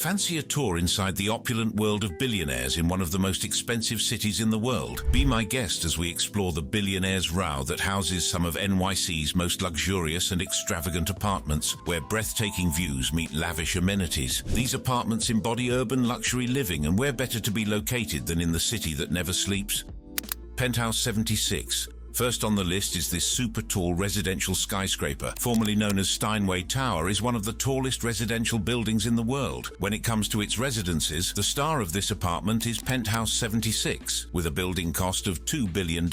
Fancy a tour inside the opulent world of billionaires in one of the most expensive cities in the world? Be my guest as we explore the billionaire's row that houses some of NYC's most luxurious and extravagant apartments, where breathtaking views meet lavish amenities. These apartments embody urban luxury living, and where better to be located than in the city that never sleeps? Penthouse 76. First on the list is this super tall residential skyscraper, formerly known as Steinway Tower, is one of the tallest residential buildings in the world. When it comes to its residences, the star of this apartment is Penthouse 76. With a building cost of $2 billion,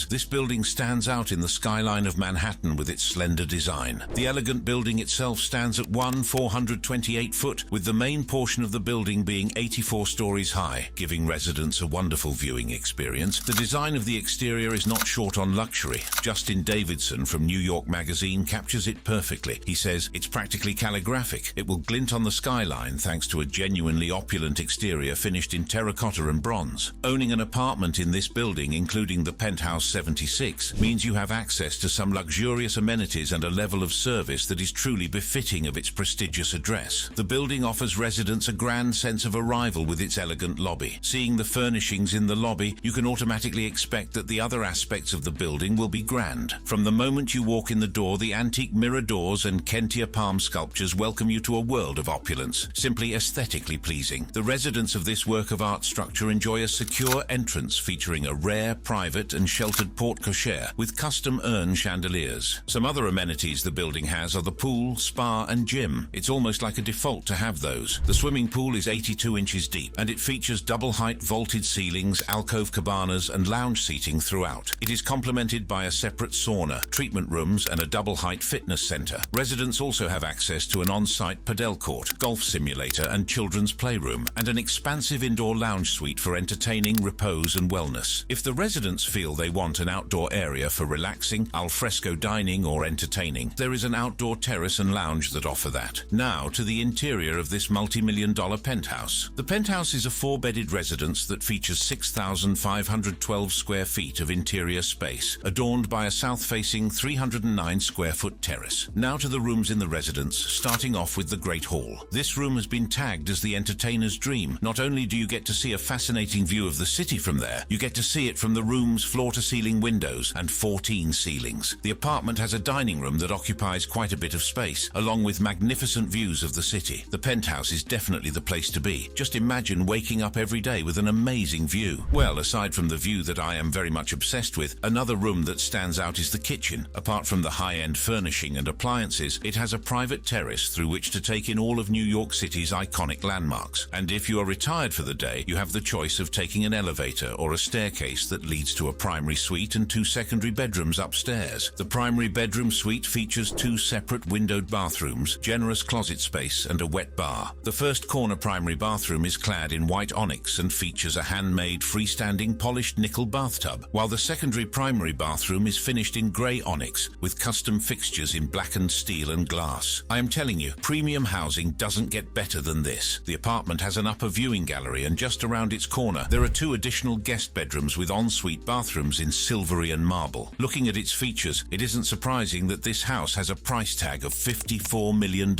this building stands out in the skyline of Manhattan with its slender design. The elegant building itself stands at 428 foot, with the main portion of the building being 84 stories high, giving residents a wonderful viewing experience. The design of the exterior is not short on luxury. Justin Davidson from New York Magazine captures it perfectly. He says, "It's practically calligraphic. It will glint on the skyline thanks to a genuinely opulent exterior finished in terracotta and bronze. Owning an apartment in this building, including the Penthouse 76, means you have access to some luxurious amenities and a level of service that is truly befitting of its prestigious address. The building offers residents a grand sense of arrival with its elegant lobby. Seeing the furnishings in the lobby, you can automatically expect that the other aspects of the building will be grand. From the moment you walk in the door, the antique mirror doors and Kentia palm sculptures welcome you to a world of opulence, simply aesthetically pleasing. The residents of this work of art structure enjoy a secure entrance featuring a rare, private and sheltered porte cochere with custom urn chandeliers. Some other amenities the building has are the pool, spa and gym. It's almost like a default to have those. The swimming pool is 82 inches deep and it features double-height vaulted ceilings, alcove cabanas and lounge seating throughout. It is complemented by a separate sauna, treatment rooms and a double-height fitness center. Residents also have access to an on-site padel court, golf simulator and children's playroom, and an expansive indoor lounge suite for entertaining, repose and wellness. If the residents feel they want an outdoor area for relaxing, al fresco dining or entertaining, there is an outdoor terrace and lounge that offer that. Now to the interior of this multi-million-dollar penthouse. The penthouse is a four-bedded residence that features 6,512 square feet of interior space, adorned by a south-facing 309 square foot terrace. Now to the rooms in the residence, starting off with the Great Hall. This room has been tagged as the entertainer's dream. Not only do you get to see a fascinating view of the city from there, you get to see it from the room's floor-to-ceiling windows and 14 ceilings. The apartment has a dining room that occupies quite a bit of space, along with magnificent views of the city. The penthouse is definitely the place to be. Just imagine waking up every day with an amazing view. Well, aside from the view that I am very much obsessed with, another room that stands out is the kitchen. Apart from the high-end furnishing and appliances, it has a private terrace through which to take in all of New York City's iconic landmarks. And if you are retired for the day, you have the choice of taking an elevator or a staircase that leads to a primary suite and two secondary bedrooms upstairs. The primary bedroom suite features two separate windowed bathrooms, generous closet space and a wet bar. The first corner primary bathroom is clad in white onyx and features a handmade freestanding polished nickel bathtub, while the secondary primary bathroom is finished in grey onyx with custom fixtures in blackened steel and glass. I am telling you, premium housing doesn't get better than this. The apartment has an upper viewing gallery, and just around its corner there are two additional guest bedrooms with ensuite bathrooms in silvery and marble. Looking at its features, it isn't surprising that this house has a price tag of $54 million.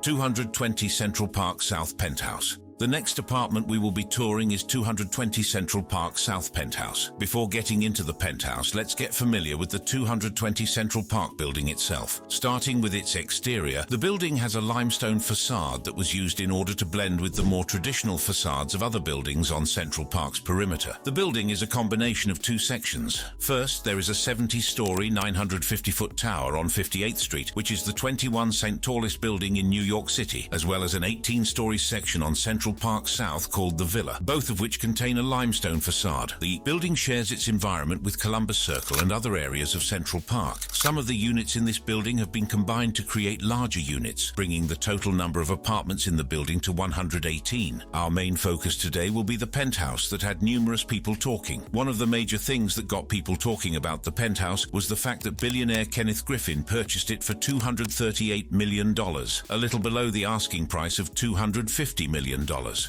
220 Central Park South Penthouse. The next apartment we will be touring is 220 Central Park South Penthouse. Before getting into the penthouse, let's get familiar with the 220 Central Park building itself. Starting with its exterior, the building has a limestone facade that was used in order to blend with the more traditional facades of other buildings on Central Park's perimeter. The building is a combination of two sections. First, there is a 70-story, 950-foot tower on 58th Street, which is the 21st tallest building in New York City, as well as an 18-story section on Central Park South called the Villa, both of which contain a limestone facade. The building shares its environment with Columbus Circle and other areas of Central Park. Some of the units in this building have been combined to create larger units, bringing the total number of apartments in the building to 118. Our main focus today will be the penthouse that had numerous people talking. One of the major things that got people talking about the penthouse was the fact that billionaire Kenneth Griffin purchased it for $238 million, a little below the asking price of $250 million.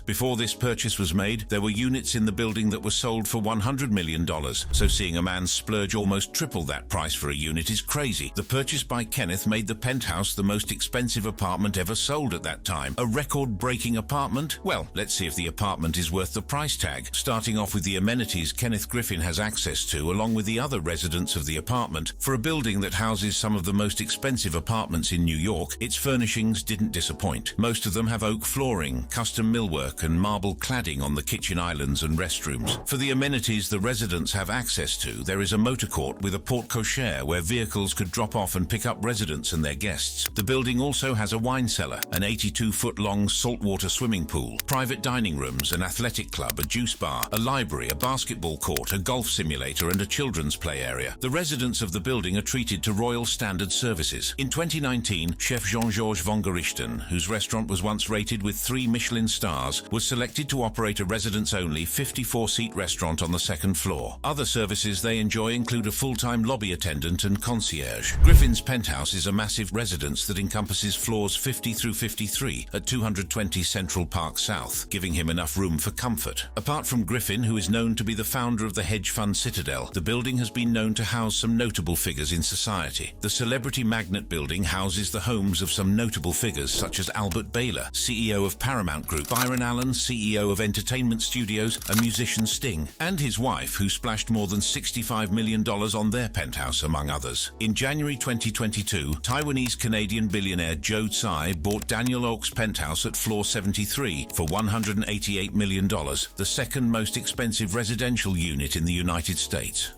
Before this purchase was made, there were units in the building that were sold for $100 million. So seeing a man splurge almost triple that price for a unit is crazy. The purchase by Kenneth made the Penthouse the most expensive apartment ever sold at that time. A record-breaking apartment? Well, let's see if the apartment is worth the price tag. Starting off with the amenities Kenneth Griffin has access to, along with the other residents of the apartment. For a building that houses some of the most expensive apartments in New York, its furnishings didn't disappoint. Most of them have oak flooring, custom millwork, and marble cladding on the kitchen islands and restrooms. For the amenities the residents have access to, there is a motor court with a porte cochere where vehicles could drop off and pick up residents and their guests. The building also has a wine cellar, an 82-foot-long saltwater swimming pool, private dining rooms, an athletic club, a juice bar, a library, a basketball court, a golf simulator, and a children's play area. The residents of the building are treated to royal standard services. In 2019, chef Jean-Georges von Gerichten, whose restaurant was once rated with 3 Michelin stars, was selected to operate a residents-only 54-seat restaurant on the second floor. Other services they enjoy include a full-time lobby attendant and concierge. Griffin's Penthouse is a massive residence that encompasses floors 50 through 53 at 220 Central Park South, giving him enough room for comfort. Apart from Griffin, who is known to be the founder of the hedge fund Citadel, the building has been known to house some notable figures in society. The Celebrity Magnet building houses the homes of some notable figures such as Albert Baylor, CEO of Paramount Group, Byron Allen, CEO of Entertainment Studios, and musician Sting, and his wife, who splashed more than $65 million on their penthouse, among others. In January 2022, Taiwanese-Canadian billionaire Joe Tsai bought Daniel Oak's penthouse at floor 73 for $188 million, the second most expensive residential unit in the United States.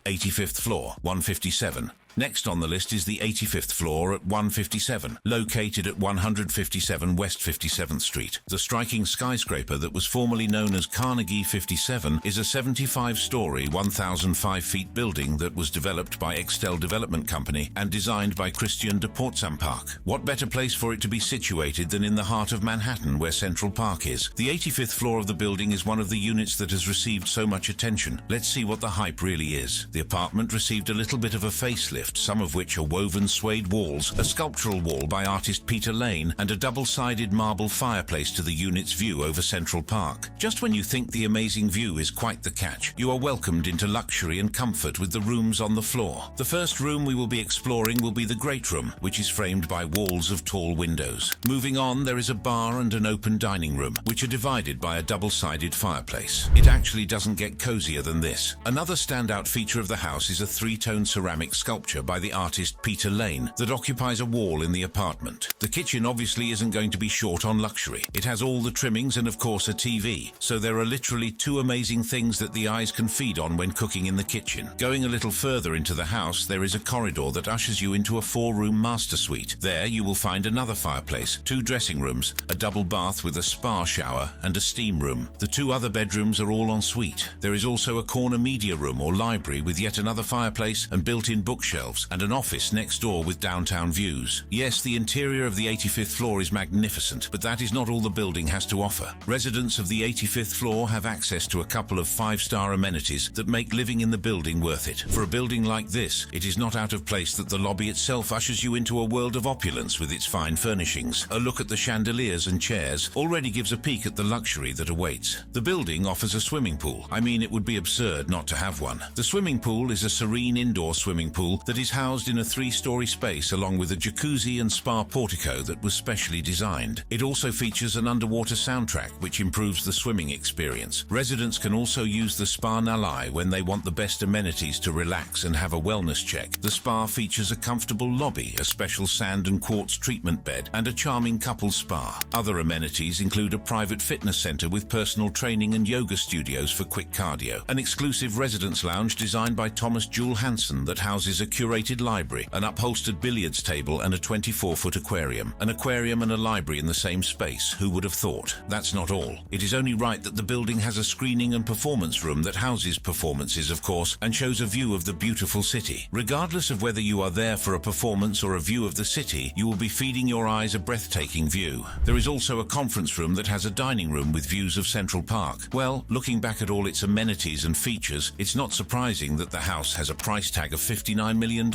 85th floor, 157. Next on the list is the 85th floor at 157, located at 157 West 57th Street. The striking skyscraper that was formerly known as Carnegie 57 is a 75-story, 1,005 feet building that was developed by Extel Development Company and designed by Christian de Portzamparc. What better place for it to be situated than in the heart of Manhattan, where Central Park is? The 85th floor of the building is one of the units that has received so much attention. Let's see what the hype really is. The apartment received a little bit of a facelift, some of which are woven suede walls, a sculptural wall by artist Peter Lane, and a double-sided marble fireplace to the unit's view over Central Park. Just when you think the amazing view is quite the catch, you are welcomed into luxury and comfort with the rooms on the floor. The first room we will be exploring will be the Great Room, which is framed by walls of tall windows. Moving on, there is a bar and an open dining room, which are divided by a double-sided fireplace. It actually doesn't get cozier than this. Another standout feature of the house is a 3-tone ceramic sculpture by the artist Peter Lane that occupies a wall in the apartment. The kitchen obviously isn't going to be short on luxury. It has all the trimmings and of course a TV, so there are literally 2 amazing things that the eyes can feed on when cooking in the kitchen. Going a little further into the house, there is a corridor that ushers you into a 4-room master suite. There you will find another fireplace, 2 dressing rooms, a double bath with a spa shower, and a steam room. The 2 other bedrooms are all en suite. There is also a corner media room or library with yet another fireplace and built-in bookshelves, and an office next door with downtown views. Yes, the interior of the 85th floor is magnificent, but that is not all the building has to offer. Residents of the 85th floor have access to a couple of 5-star amenities that make living in the building worth it. For a building like this, it is not out of place that the lobby itself ushers you into a world of opulence with its fine furnishings. A look at the chandeliers and chairs already gives a peek at the luxury that awaits. The building offers a swimming pool. I mean, it would be absurd not to have one. The swimming pool is a serene indoor swimming pool that is housed in a 3-story space along with a jacuzzi and spa portico that was specially designed. It also features an underwater soundtrack which improves the swimming experience. Residents can also use the Spa Nalai when they want the best amenities to relax and have a wellness check. The spa features a comfortable lobby, a special sand and quartz treatment bed, and a charming couple spa. Other amenities include a private fitness center with personal training and yoga studios for quick cardio, an exclusive residence lounge designed by Thomas Jewel Hansen that houses a curated library, an upholstered billiards table, and a 24-foot aquarium. An aquarium and a library in the same space. Who would have thought? That's not all. It is only right that the building has a screening and performance room that houses performances, of course, and shows a view of the beautiful city. Regardless of whether you are there for a performance or a view of the city, you will be feeding your eyes a breathtaking view. There is also a conference room that has a dining room with views of Central Park. Well, looking back at all its amenities and features, it's not surprising that the house has a price tag of $59 million.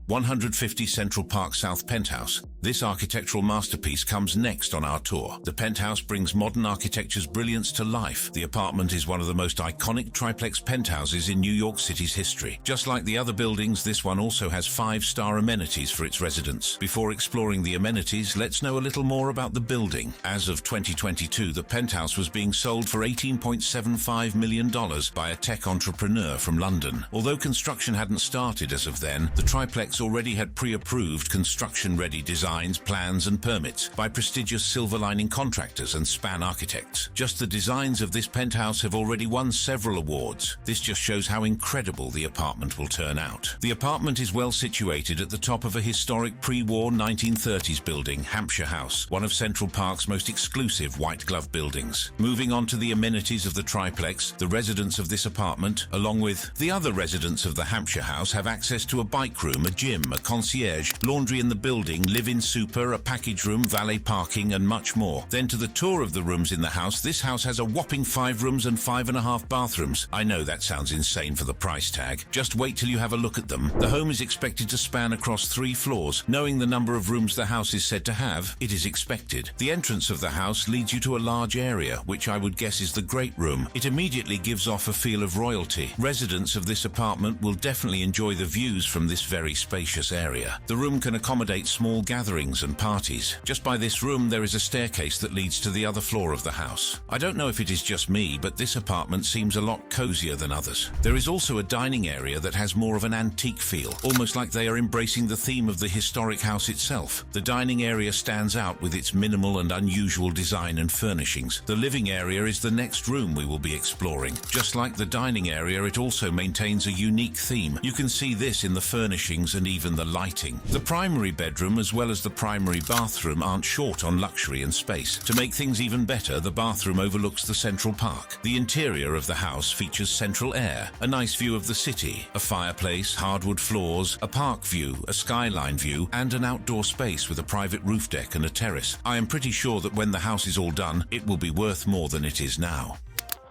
150 Central Park South Penthouse. This architectural masterpiece comes next on our tour. The Penthouse brings modern architecture's brilliance to life. The apartment is one of the most iconic triplex penthouses in New York City's history. Just like the other buildings, this one also has 5-star amenities for its residents. Before exploring the amenities, let's know a little more about the building. As of 2022, the Penthouse was being sold for $18.75 million by a tech entrepreneur from London. Although construction hadn't started as of then, the triplex already had pre-approved construction-ready designs, plans and permits by prestigious silver lining contractors and span architects. Just the designs of this penthouse have already won several awards. This just shows how incredible the apartment will turn out. The apartment is well situated at the top of a historic pre-war 1930s building, Hampshire House, one of Central Park's most exclusive white glove buildings. Moving on to the amenities of the triplex, the residents of this apartment, along with the other residents of the Hampshire House, have access to a bike room, a gym, a concierge, laundry in the building, live-in super, a package room, valet parking, and much more. Then to the tour of the rooms in the house. This house has a whopping 5 rooms and 5.5 bathrooms. I know that sounds insane for the price tag. Just wait till you have a look at them. The home is expected to span across 3 floors. Knowing the number of rooms the house is said to have, it is expected. The entrance of the house leads you to a large area, which I would guess is the great room. It immediately gives off a feel of royalty. Residents of this apartment will definitely enjoy the views from this very spacious area. The room can accommodate small gatherings and parties. Just by this room there is a staircase that leads to the other floor of the house. I don't know if it is just me, but this apartment seems a lot cozier than others. There is also a dining area that has more of an antique feel, almost like they are embracing the theme of the historic house itself. The dining area stands out with its minimal and unusual design and furnishings. The living area is the next room we will be exploring. Just like the dining area, it also maintains a unique theme. You can see this in the furnishings and even the lighting. The primary bedroom as well as the primary bathroom aren't short on luxury and space. To make things even better, the bathroom overlooks the Central Park. The interior of the house features central air, a nice view of the city, a fireplace, hardwood floors, a park view, a skyline view, and an outdoor space with a private roof deck and a terrace. I am pretty sure that when the house is all done, it will be worth more than it is now.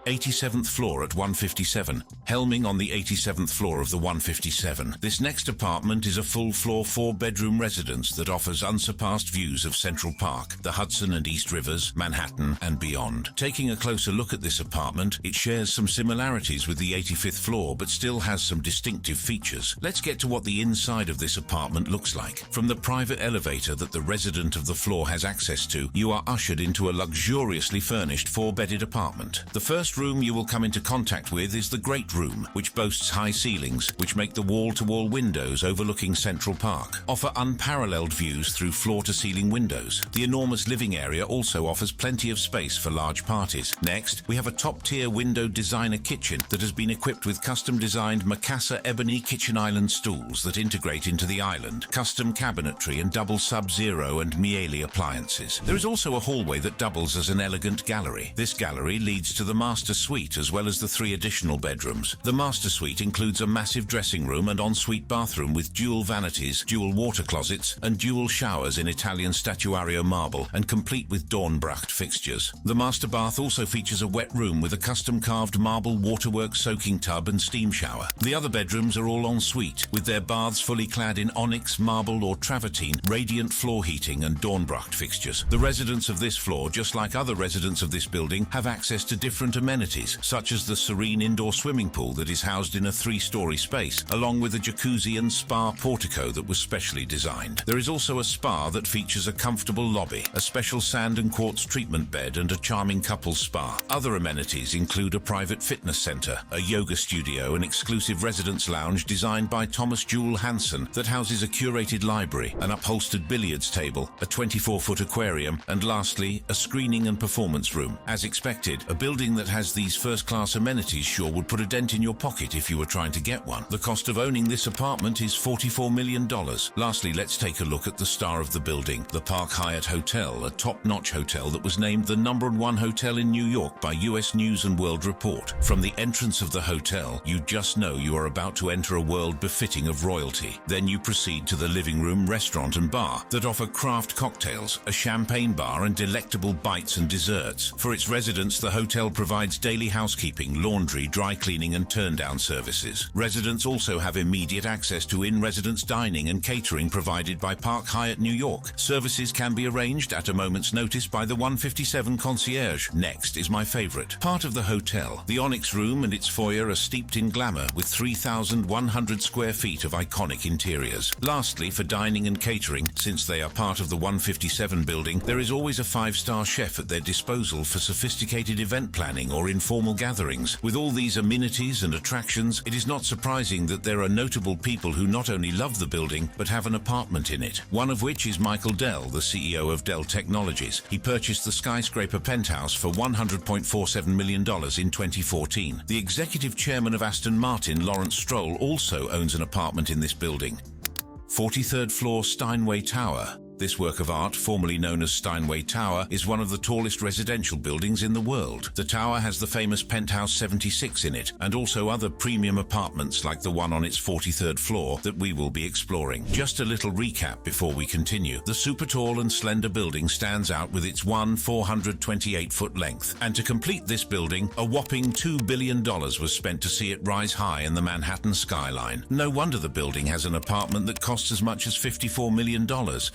87th floor at 157. Helming on the 87th floor of the 157. This next apartment is a full-floor 4-bedroom residence that offers unsurpassed views of Central Park, the Hudson and East Rivers, Manhattan, and beyond. Taking a closer look at this apartment, it shares some similarities with the 85th floor, but still has some distinctive features. Let's get to what the inside of this apartment looks like. From the private elevator that the resident of the floor has access to, you are ushered into a luxuriously furnished 4-bedded apartment. The first room you will come into contact with is the Great Room, which boasts high ceilings, which make the wall-to-wall windows overlooking Central Park offer unparalleled views through floor-to-ceiling windows. The enormous living area also offers plenty of space for large parties. Next, we have a top-tier window designer kitchen that has been equipped with custom-designed Macassar ebony kitchen island stools that integrate into the island, custom cabinetry and double Sub-Zero and Miele appliances. There is also a hallway that doubles as an elegant gallery. This gallery leads to the master suite as well as the 3 additional bedrooms. The master suite includes a massive dressing room and ensuite bathroom with dual vanities, dual water closets, and dual showers in Italian statuario marble and complete with Dornbracht fixtures. The master bath also features a wet room with a custom-carved marble waterwork soaking tub and steam shower. The other bedrooms are all ensuite, with their baths fully clad in onyx, marble, or travertine, radiant floor heating and Dornbracht fixtures. The residents of this floor, just like other residents of this building, have access to different amenities, such as the serene indoor swimming pool that is housed in a 3-story space, along with a jacuzzi and spa portico that was specially designed. There is also a spa that features a comfortable lobby, a special sand and quartz treatment bed, and a charming couples spa. Other amenities include a private fitness center, a yoga studio, an exclusive residence lounge designed by Thomas Jewel Hansen that houses a curated library, an upholstered billiards table, a 24-foot aquarium, and lastly, a screening and performance room. As expected, a building that has these first-class amenities sure would put a dent in your pocket if you were trying to get one. The cost of owning this apartment is $44 million. Lastly, let's take a look at the star of the building, the Park Hyatt Hotel, a top-notch hotel that was named the #1 hotel in New York by US News and World Report. From the entrance of the hotel, you just know you are about to enter a world befitting of royalty. Then you proceed to the living room, restaurant and bar that offer craft cocktails, a champagne bar and delectable bites and desserts. For its residents, the hotel provides provides daily housekeeping, laundry, dry cleaning and turn-down services. Residents also have immediate access to in-residence dining and catering provided by Park Hyatt New York. Services can be arranged at a moment's notice by the 157 concierge. Next is my favorite. Part of the hotel. The Onyx Room and its foyer are steeped in glamour with 3,100 square feet of iconic interiors. Lastly, for dining and catering, since they are part of the 157 building, there is always a 5-star chef at their disposal for sophisticated event planning or informal gatherings. With all these amenities and attractions, it is not surprising that there are notable people who not only love the building, but have an apartment in it. One of which is Michael Dell, the CEO of Dell Technologies. He purchased the skyscraper Penthouse for $100.47 million in 2014. The executive chairman of Aston Martin, Lawrence Stroll, also owns an apartment in this building. 43rd floor Steinway Tower. This work of art, formerly known as Steinway Tower, is one of the tallest residential buildings in the world. The tower has the famous Penthouse 76 in it, and also other premium apartments like the one on its 43rd floor that we will be exploring. Just a little recap before we continue. The super tall and slender building stands out with its 428-foot length. And to complete this building, a whopping $2 billion was spent to see it rise high in the Manhattan skyline. No wonder the building has an apartment that costs as much as $54 million.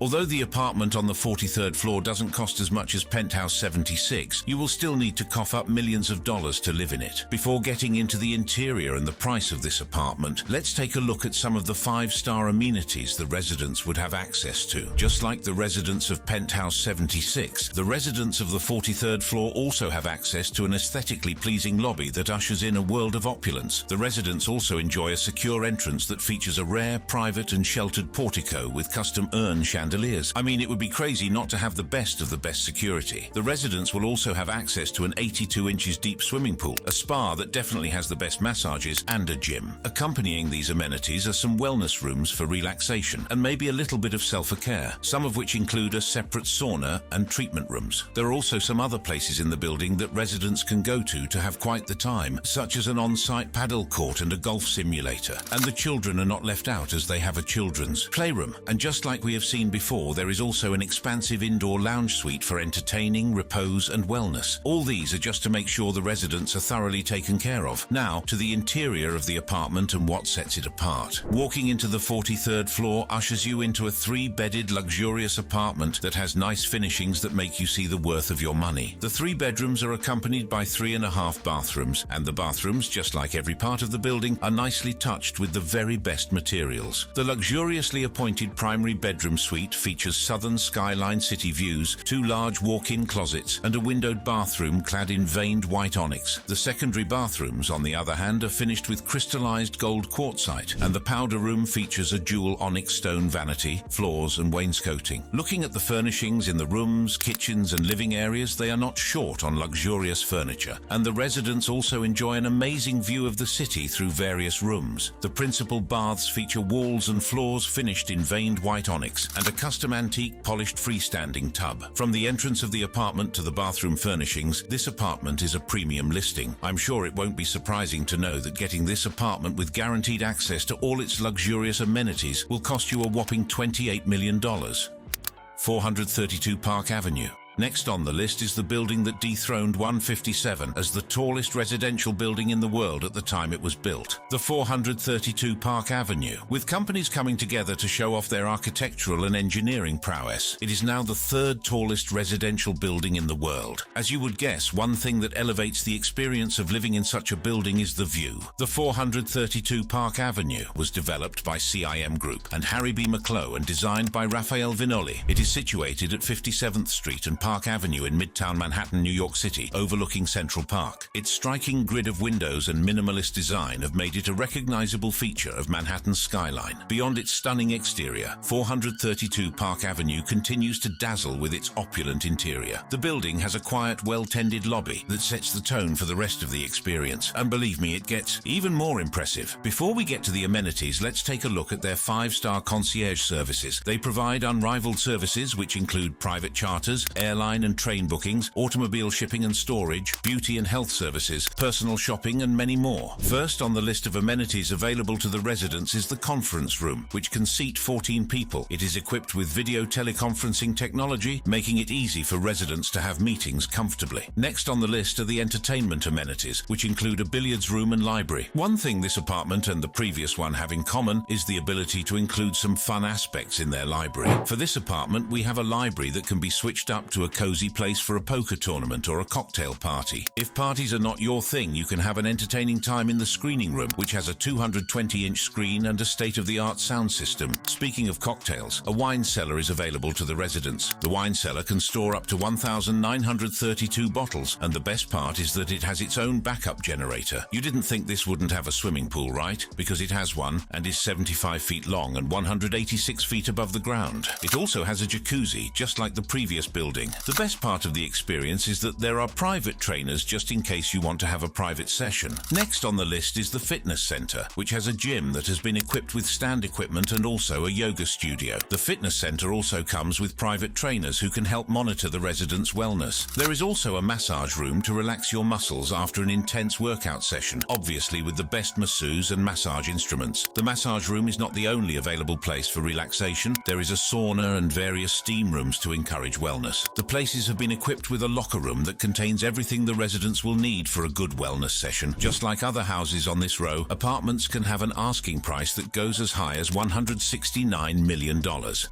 Although the apartment on the 43rd floor doesn't cost as much as Penthouse 76, you will still need to cough up millions of dollars to live in it. Before getting into the interior and the price of this apartment, let's take a look at some of the 5-star amenities the residents would have access to. Just like the residents of Penthouse 76, the residents of the 43rd floor also have access to an aesthetically pleasing lobby that ushers in a world of opulence. The residents also enjoy a secure entrance that features a rare, private and sheltered portico with custom urn chandeliers. I mean, it would be crazy not to have the best of the best security. The residents will also have access to an 82 inches deep swimming pool, a spa that definitely has the best massages, and a gym. Accompanying these amenities are some wellness rooms for relaxation and maybe a little bit of self-care, some of which include a separate sauna and treatment rooms. There are also some other places in the building that residents can go to have quite the time, such as an on-site paddle court and a golf simulator. And the children are not left out as they have a children's playroom. And just like we have seen before, there is also an expansive indoor lounge suite for entertaining, repose and wellness. All these are just to make sure the residents are thoroughly taken care of. Now, to the interior of the apartment and what sets it apart. Walking into the 43rd floor ushers you into a 3-bedded luxurious apartment that has nice finishings that make you see the worth of your money. The 3 bedrooms are accompanied by 3.5 bathrooms, and the bathrooms, just like every part of the building, are nicely touched with the very best materials. The luxuriously appointed primary bedroom suite features southern skyline city views, 2 large walk-in closets, and a windowed bathroom clad in veined white onyx. The secondary bathrooms, on the other hand, are finished with crystallized gold quartzite, and the powder room features a dual onyx stone vanity, floors, and wainscoting. Looking at the furnishings in the rooms, kitchens, and living areas, they are not short on luxurious furniture, and the residents also enjoy an amazing view of the city through various rooms. The principal baths feature walls and floors finished in veined white onyx, and a custom antique polished freestanding tub. From the entrance of the apartment to the bathroom furnishings, this apartment is a premium listing. I'm sure it won't be surprising to know that getting this apartment with guaranteed access to all its luxurious amenities will cost you a whopping $28 million. 432 Park Avenue. Next on the list is the building that dethroned 157 as the tallest residential building in the world at the time it was built, the 432 Park Avenue. With companies coming together to show off their architectural and engineering prowess, it is now the 3rd tallest residential building in the world. As you would guess, one thing that elevates the experience of living in such a building is the view. The 432 Park Avenue was developed by CIM Group and Harry B. McClough and designed by Raphael Vinoli. It is situated at 57th Street and Park Avenue in Midtown Manhattan, New York City, overlooking Central Park. Its striking grid of windows and minimalist design have made it a recognizable feature of Manhattan's skyline. Beyond its stunning exterior, 432 Park Avenue continues to dazzle with its opulent interior. The building has a quiet, well-tended lobby that sets the tone for the rest of the experience, and believe me, it gets even more impressive. Before we get to the amenities, let's take a look at their 5-star concierge services. They provide unrivaled services which include private charters, air airline and train bookings, automobile shipping and storage, beauty and health services, personal shopping, and many more. First on the list of amenities available to the residents is the conference room, which can seat 14 people. It is equipped with video teleconferencing technology, making it easy for residents to have meetings comfortably. Next on the list are the entertainment amenities, which include a billiards room and library. One thing this apartment and the previous one have in common is the ability to include some fun aspects in their library. For this apartment, we have a library that can be switched up to a cozy place for a poker tournament or a cocktail party. If parties are not your thing, you can have an entertaining time in the screening room, which has a 220-inch screen and a state-of-the-art sound system. Speaking of cocktails, a wine cellar is available to the residents. The wine cellar can store up to 1,932 bottles, and the best part is that it has its own backup generator. You didn't think this wouldn't have a swimming pool, right? Because it has one and is 75 feet long and 186 feet above the ground. It also has a jacuzzi, just like the previous building. The best part of the experience is that there are private trainers just in case you want to have a private session. Next on the list is the fitness center, which has a gym that has been equipped with stand equipment and also a yoga studio. The fitness center also comes with private trainers who can help monitor the residents' wellness. There is also a massage room to relax your muscles after an intense workout session, obviously with the best masseuse and massage instruments. The massage room is not the only available place for relaxation. There is a sauna and various steam rooms to encourage wellness. The places have been equipped with a locker room that contains everything the residents will need for a good wellness session. Just like other houses on this row, apartments can have an asking price that goes as high as $169 million.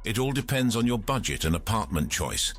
It all depends on your budget and apartment choice.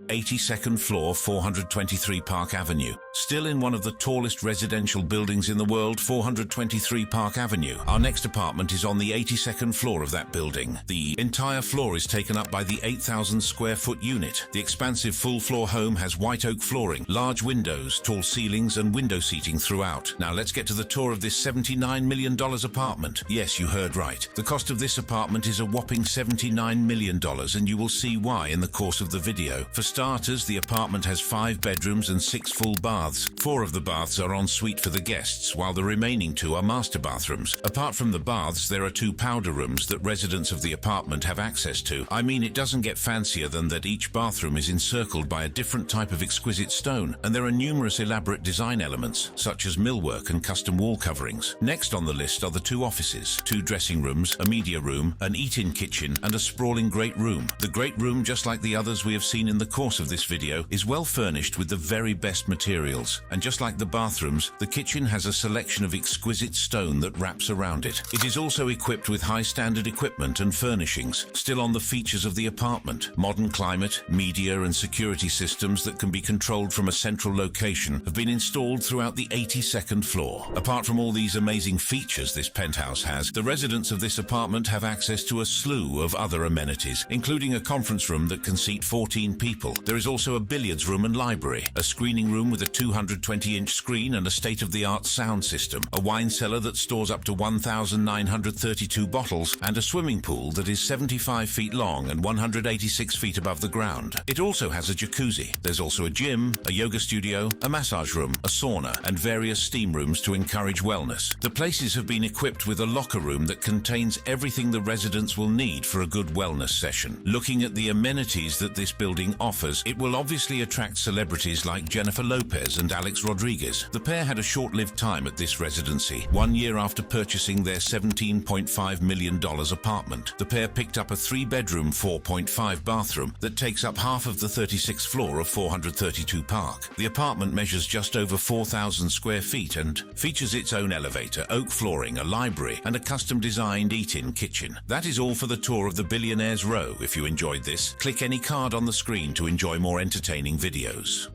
82nd floor, 423 Park Avenue. Still in one of the tallest residential buildings in the world, 423 Park Avenue. Our next apartment is on the 82nd floor of that building. The entire floor is taken up by the 8,000 square foot unit. The expansive full floor home has white oak flooring, large windows, tall ceilings, and window seating throughout. Now let's get to the tour of this $79 million apartment. Yes, you heard right. The cost of this apartment is a whopping $79 million, and you will see why in the course of the video. For starters, the apartment has 5 bedrooms and 6 full baths. 4 of the baths are en suite for the guests, while the remaining 2 are master bathrooms. Apart from the baths, there are 2 powder rooms that residents of the apartment have access to. I mean, it doesn't get fancier than that each bathroom is encircled by a different type of exquisite stone, and there are numerous elaborate design elements, such as millwork and custom wall coverings. Next on the list are the 2 offices, 2 dressing rooms, a media room, an eat-in kitchen, and a sprawling great room. The great room, just like the others we have seen in the course of this video, is well furnished with the very best materials, and just like the bathrooms, the kitchen has a selection of exquisite stone that wraps around it. It is also equipped with high standard equipment and furnishings. Still on the features of the apartment, modern climate, media and security systems that can be controlled from a central location have been installed throughout the 82nd floor. Apart from all these amazing features this penthouse has, the residents of this apartment have access to a slew of other amenities, including a conference room that can seat 14 people. There is also a billiards room and library, a screening room with a 220-inch screen and a state-of-the-art sound system, a wine cellar that stores up to 1,932 bottles, and a swimming pool that is 75 feet long and 186 feet above the ground. It also has a jacuzzi. There's also a gym, a yoga studio, a massage room, a sauna, and various steam rooms to encourage wellness. The places have been equipped with a locker room that contains everything the residents will need for a good wellness session. Looking at the amenities that this building offers, it will obviously attract celebrities like Jennifer Lopez and Alex Rodriguez. The pair had a short-lived time at this residency. 1 year after purchasing their $17.5 million apartment, the pair picked up a 3-bedroom, 4.5 bathroom that takes up half of the 36th floor of 432 Park. The apartment measures just over 4,000 square feet and features its own elevator, oak flooring, a library, and a custom-designed eat-in kitchen. That is all for the tour of the Billionaires Row. If you enjoyed this, click any card on the screen to enjoy more entertaining videos.